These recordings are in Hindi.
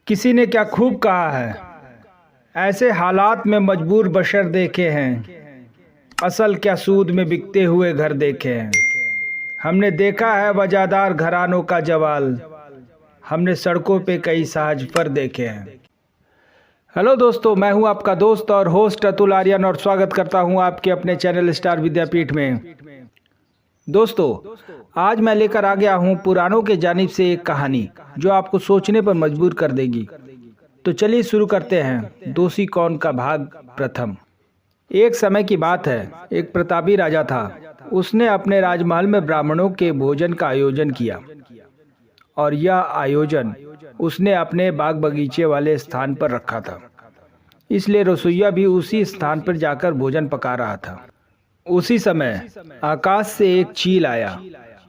किसी ने क्या खूब कहा है, ऐसे हालात में मजबूर बशर देखे हैं, असल क्या सूद में बिकते हुए घर देखे हैं। हमने देखा है वजादार घरानों का जवाल, हमने सड़कों पे कई साहजफर देखे हैं। हेलो दोस्तों, मैं हूं आपका दोस्त और होस्ट अतुल आर्यन और स्वागत करता हूं आपके अपने चैनल स्टार विद्यापीठ में। दोस्तों, आज मैं लेकर आ गया हूं पुराणों के जानिब से एक कहानी जो आपको सोचने पर मजबूर कर देगी। तो चलिए शुरू करते हैं। दोषी कौन का भाग प्रथम। एक समय की बात है, एक प्रतापी राजा था। उसने अपने राजमहल में ब्राह्मणों के भोजन का आयोजन किया और यह आयोजन उसने अपने बाग बगीचे वाले स्थान पर रखा था। इसलिए रसोइया भी उसी स्थान पर जाकर भोजन पका रहा था। उसी समय आकाश से एक चील आया।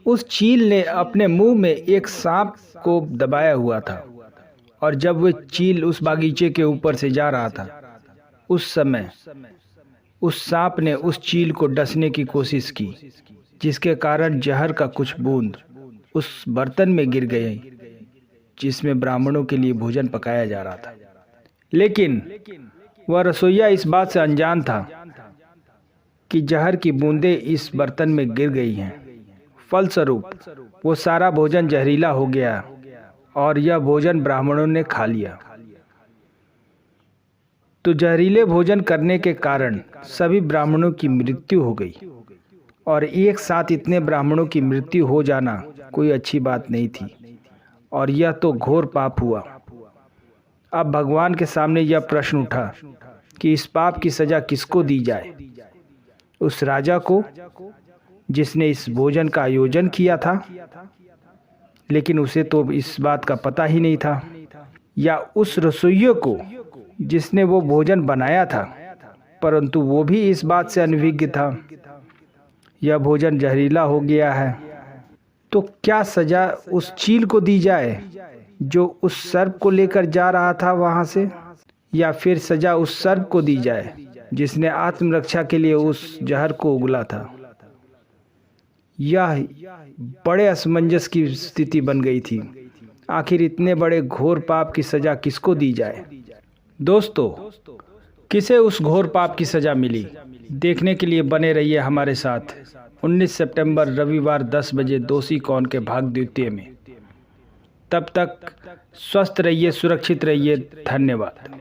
उस चील ने अपने मुंह में एक सांप को दबाया हुआ था और जब वह चील उस बागीचे के ऊपर से जा रहा था, उस समय उस सांप ने उस चील को डसने की कोशिश की, जिसके कारण जहर का कुछ बूंद उस बर्तन में गिर गई जिसमें ब्राह्मणों के लिए भोजन पकाया जा रहा था। लेकिन वह रसोइया इस बात से अनजान था कि जहर की बूंदें इस बर्तन में गिर गई हैं। फलस्वरूप वो सारा भोजन जहरीला हो गया और यह भोजन ब्राह्मणों ने खा लिया। तो जहरीले भोजन करने के कारण सभी ब्राह्मणों की मृत्यु हो गई और एक साथ इतने ब्राह्मणों की मृत्यु हो जाना कोई अच्छी बात नहीं थी और यह तो घोर पाप हुआ। अब भगवान के सामने यह प्रश्न उठा कि इस पाप की सजा किसको दी जाए। उस राजा को जिसने इस भोजन का आयोजन किया था, लेकिन उसे तो इस बात का पता ही नहीं था, या उस रसोइये को जिसने वो भोजन बनाया था परंतु वो भी इस बात से अनभिज्ञ था यह भोजन जहरीला हो गया है। तो क्या सजा उस चील को दी जाए जो उस सर्प को लेकर जा रहा था वहां से, या फिर सजा उस सर्प को दी जाए जिसने आत्मरक्षा के लिए उस जहर को उगला था। यह बड़े असमंजस की स्थिति बन गई थी। आखिर इतने बड़े घोर पाप की सजा किसको दी जाए। दोस्तों, किसे उस घोर पाप की सजा मिली, देखने के लिए बने रहिए हमारे साथ 19 सितंबर रविवार 10 बजे दोषी कौन के भाग द्वितीय में। तब तक स्वस्थ रहिए, सुरक्षित रहिए। धन्यवाद।